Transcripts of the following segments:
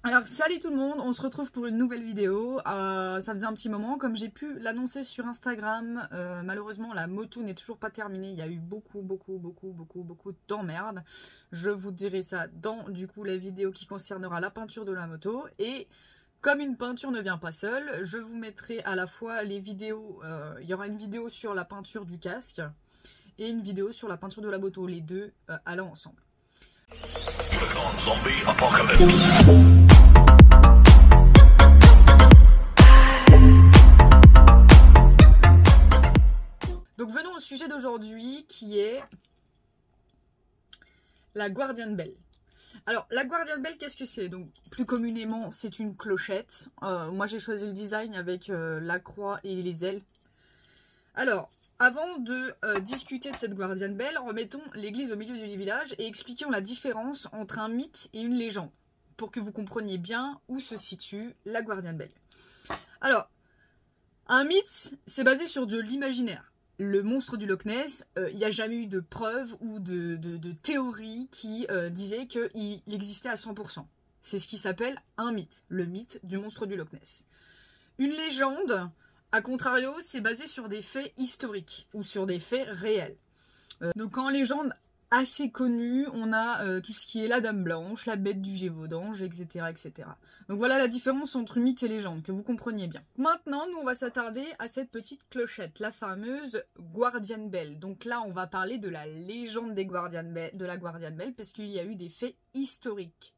Alors salut tout le monde, on se retrouve pour une nouvelle vidéo. Ça faisait un petit moment, comme j'ai pu l'annoncer sur Instagram, malheureusement la moto n'est toujours pas terminée. Il y a eu beaucoup d'emmerdes. Je vous dirai ça dans du coup la vidéo qui concernera la peinture de la moto. Et comme une peinture ne vient pas seule, je vous mettrai à la fois les vidéos, il y aura une vidéo sur la peinture du casque et une vidéo sur la peinture de la moto, les deux allant ensemble. Zombie apocalypse. Donc venons au sujet d'aujourd'hui qui est la Guardian Bell. Alors la Guardian Bell, qu'est-ce que c'est? Donc plus communément c'est une clochette. Moi j'ai choisi le design avec la croix et les ailes. Alors avant de discuter de cette Guardian Bell, remettons l'église au milieu du village et expliquons la différence entre un mythe et une légende pour que vous compreniez bien où se situe la Guardian Bell. Alors un mythe c'est basé sur de l'imaginaire. Le monstre du Loch Ness, il n'y a jamais eu de preuves ou de théorie qui disait qu'il existait à 100%. C'est ce qui s'appelle un mythe, le mythe du monstre du Loch Ness. Une légende, à contrario, c'est basé sur des faits historiques ou sur des faits réels. Donc en légende assez connue, on a tout ce qui est la Dame Blanche, la Bête du Gévaudan, etc., etc. Donc voilà la différence entre mythe et légende, que vous compreniez bien. Maintenant, nous on va s'attarder à cette petite clochette, la fameuse Guardian Bell. Donc là, on va parler de la légende de la Guardian Bell, parce qu'il y a eu des faits historiques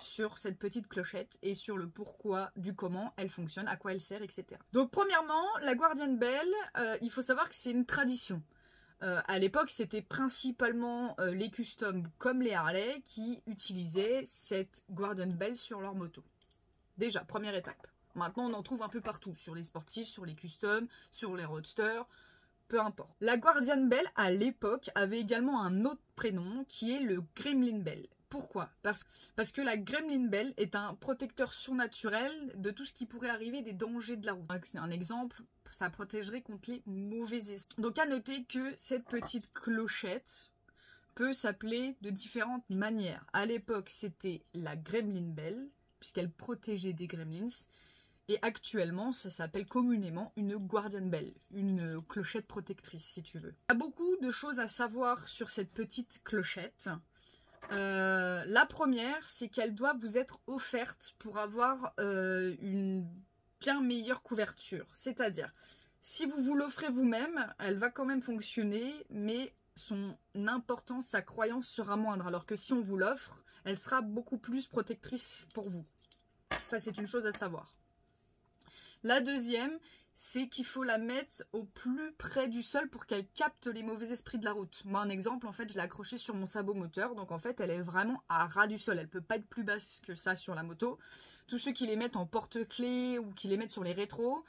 sur cette petite clochette et sur le pourquoi, du comment elle fonctionne, à quoi elle sert, etc. Donc premièrement, la Guardian Bell, il faut savoir que c'est une tradition. À l'époque, c'était principalement les customs comme les Harley qui utilisaient cette Guardian Bell sur leur moto. Déjà, première étape. Maintenant, on en trouve un peu partout, sur les sportifs, sur les customs, sur les roadsters, peu importe. La Guardian Bell, à l'époque, avait également un autre prénom qui est le Gremlin Bell. Pourquoi? Parce que la Gremlin Bell est un protecteur surnaturel de tout ce qui pourrait arriver des dangers de la route. C'est un exemple, ça protégerait contre les mauvais esprits. Donc à noter que cette petite clochette peut s'appeler de différentes manières. À l'époque, c'était la Gremlin Bell, puisqu'elle protégeait des gremlins. Et actuellement, ça s'appelle communément une Guardian Bell, une clochette protectrice si tu veux. Il y a beaucoup de choses à savoir sur cette petite clochette. La première, c'est qu'elle doit vous être offerte pour avoir une bien meilleure couverture. C'est-à-dire, si vous vous l'offrez vous-même, elle va quand même fonctionner, mais son importance, sa croyance sera moindre. Alors que si on vous l'offre, elle sera beaucoup plus protectrice pour vous. Ça, c'est une chose à savoir. La deuxième, c'est qu'il faut la mettre au plus près du sol pour qu'elle capte les mauvais esprits de la route. Moi, un exemple, en fait, je l'ai accrochée sur mon sabot moteur. Donc, en fait, elle est vraiment à ras du sol. Elle peut pas être plus basse que ça sur la moto. Tous ceux qui les mettent en porte-clés ou qui les mettent sur les rétros,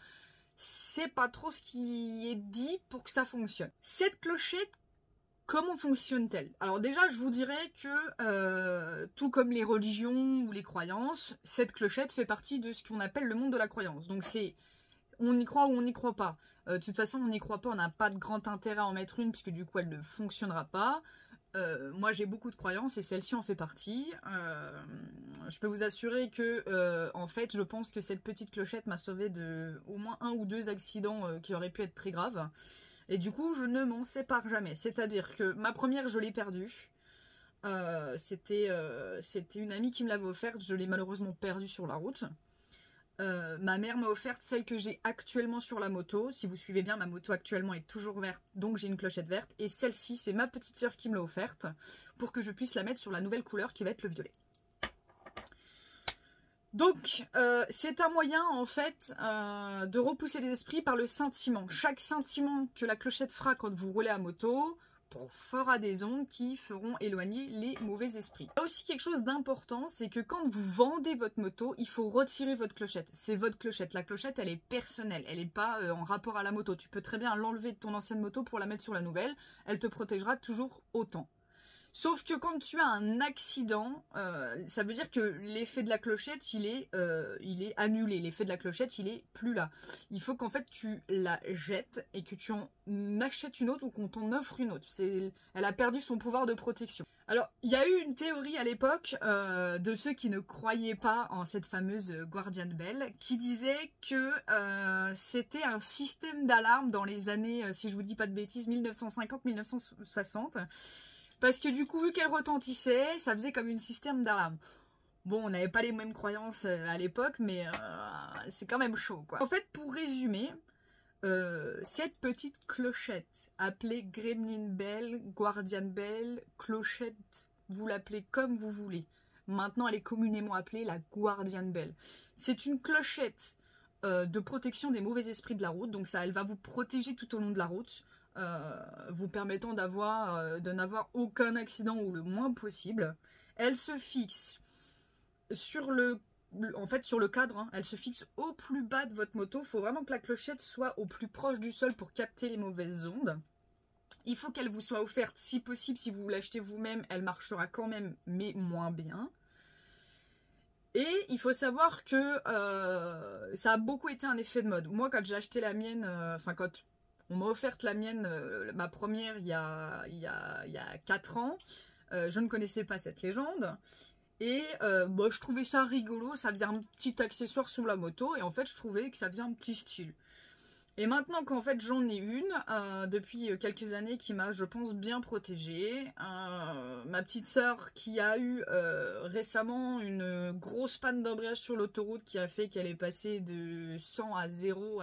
c'est pas trop ce qui est dit pour que ça fonctionne. Cette clochette, comment fonctionne-t-elle? Alors déjà, je vous dirais que, tout comme les religions ou les croyances, cette clochette fait partie de ce qu'on appelle le monde de la croyance. Donc c'est... on y croit ou on n'y croit pas. De toute façon, on n'y croit pas, on n'a pas de grand intérêt à en mettre une, puisque du coup, elle ne fonctionnera pas. Moi, j'ai beaucoup de croyances et celle-ci en fait partie. Je peux vous assurer que, en fait, je pense que cette petite clochette m'a sauvé de au moins 1 ou 2 accidents qui auraient pu être très graves. Et du coup, je ne m'en sépare jamais. C'est-à-dire que ma première, je l'ai perdue. C'était une amie qui me l'avait offerte. Je l'ai malheureusement perdue sur la route. Ma mère m'a offert celle que j'ai actuellement sur la moto. Si vous suivez bien, ma moto actuellement est toujours verte, donc j'ai une clochette verte. Et celle-ci, c'est ma petite sœur qui me l'a offerte pour que je puisse la mettre sur la nouvelle couleur qui va être le violet. Donc, c'est un moyen, en fait, de repousser les esprits par le scintillement. Chaque scintillement que la clochette fera quand vous roulez à moto fera des ondes qui feront éloigner les mauvais esprits. Il y a aussi quelque chose d'important, c'est que quand vous vendez votre moto, il faut retirer votre clochette. C'est votre clochette. La clochette, elle est personnelle. Elle n'est pas en rapport à la moto. Tu peux très bien l'enlever de ton ancienne moto pour la mettre sur la nouvelle. Elle te protégera toujours autant. Sauf que quand tu as un accident, ça veut dire que l'effet de la clochette, il est annulé. L'effet de la clochette, il est plus là. Il faut qu'en fait tu la jettes et que tu en achètes une autre ou qu'on t'en offre une autre. Elle a perdu son pouvoir de protection. Alors, il y a eu une théorie à l'époque de ceux qui ne croyaient pas en cette fameuse Guardian Bell, qui disait que c'était un système d'alarme dans les années, si je vous dis pas de bêtises, 1950-1960. Parce que du coup, vu qu'elle retentissait, ça faisait comme une système d'alarme. Bon, on n'avait pas les mêmes croyances à l'époque, mais c'est quand même chaud, quoi. En fait, pour résumer, cette petite clochette, appelée Gremlin Bell, Guardian Bell, clochette, vous l'appelez comme vous voulez. Maintenant, elle est communément appelée la Guardian Bell. C'est une clochette de protection des mauvais esprits de la route, donc ça, elle va vous protéger tout au long de la route. Vous permettant de n'avoir aucun accident ou le moins possible. Elle se fixe sur le cadre, hein. Elle se fixe au plus bas de votre moto. Il faut vraiment que la clochette soit au plus proche du sol pour capter les mauvaises ondes. Il faut qu'elle vous soit offerte, si possible, si vous l'achetez vous-même, elle marchera quand même, mais moins bien. Et il faut savoir que ça a beaucoup été un effet de mode. Moi, quand j'ai acheté la mienne, quand on m'a offert la mienne, ma première, il y a 4 ans. Je ne connaissais pas cette légende. Et je trouvais ça rigolo. Ça faisait un petit accessoire sur la moto. Et en fait, je trouvais que ça faisait un petit style. Et maintenant qu'en fait j'en ai une, depuis quelques années, qui m'a, je pense, bien protégée. Ma petite sœur qui a eu récemment une grosse panne d'embrayage sur l'autoroute qui a fait qu'elle est passée de 100 à 0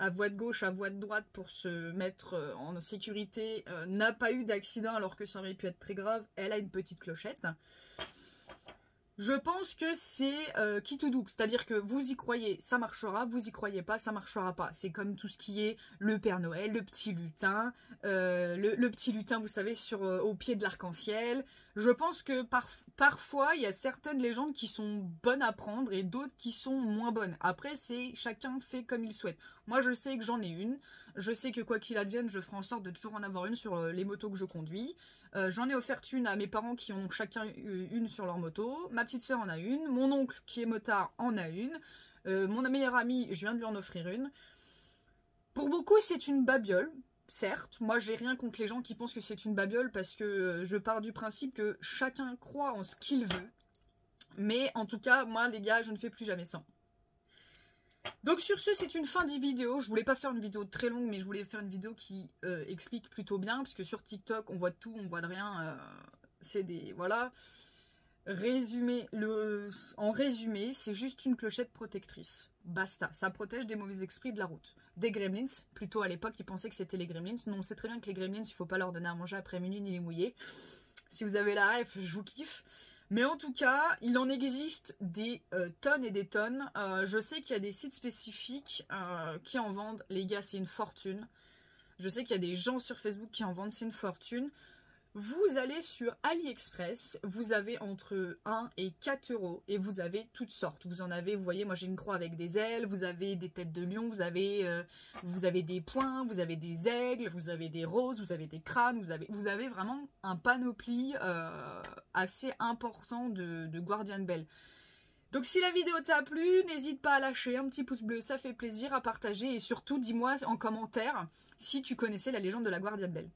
à voie de gauche, à voie de droite pour se mettre en sécurité, n'a pas eu d'accident alors que ça aurait pu être très grave. Elle a une petite clochette. Je pense que c'est quitte ou double, c'est-à-dire que vous y croyez, ça marchera, vous y croyez pas, ça marchera pas. C'est comme tout ce qui est le Père Noël, le petit lutin, le petit lutin, vous savez, au pied de l'arc-en-ciel. Je pense que parfois, il y a certaines légendes qui sont bonnes à prendre et d'autres qui sont moins bonnes. Après, c'est chacun fait comme il souhaite. Moi, je sais que j'en ai une. Je sais que quoi qu'il advienne, je ferai en sorte de toujours en avoir une sur les motos que je conduis. J'en ai offert une à mes parents qui en ont chacun une sur leur moto. Ma petite soeur en a une. Mon oncle qui est motard en a une. Mon meilleur ami, je viens de lui en offrir une. Pour beaucoup, c'est une babiole. Certes, moi j'ai rien contre les gens qui pensent que c'est une babiole parce que je pars du principe que chacun croit en ce qu'il veut. Mais en tout cas, moi les gars, je ne fais plus jamais ça. Donc sur ce, c'est une fin de vidéo. Je voulais pas faire une vidéo très longue, mais je voulais faire une vidéo qui explique plutôt bien, parce que sur TikTok, on voit de tout, on voit de rien. C'est des... Voilà. En résumé, c'est juste une clochette protectrice. Basta. Ça protège des mauvais esprits de la route. Des gremlins. Plutôt à l'époque, ils pensaient que c'était les gremlins. Non, on sait très bien que les gremlins, il faut pas leur donner à manger après minuit ni les mouiller. Si vous avez la ref, je vous kiffe. Mais en tout cas, il en existe des tonnes et des tonnes. Je sais qu'il y a des sites spécifiques qui en vendent. Les gars, c'est une fortune. Je sais qu'il y a des gens sur Facebook qui en vendent, c'est une fortune. Vous allez sur AliExpress, vous avez entre 1 et 4 € et vous avez toutes sortes. Vous en avez, vous voyez, moi j'ai une croix avec des ailes, vous avez des têtes de lion, vous avez des points, vous avez des aigles, vous avez des roses, vous avez des crânes, vous avez vraiment un panoplie assez important de Guardian Bell. Donc si la vidéo t'a plu, n'hésite pas à lâcher un petit pouce bleu, ça fait plaisir, à partager et surtout dis-moi en commentaire si tu connaissais la légende de la Guardian Bell.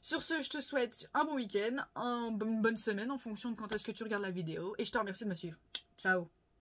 Sur ce, je te souhaite un bon week-end, une bonne semaine en fonction de quand est-ce que tu regardes la vidéo et je te remercie de me suivre. Ciao!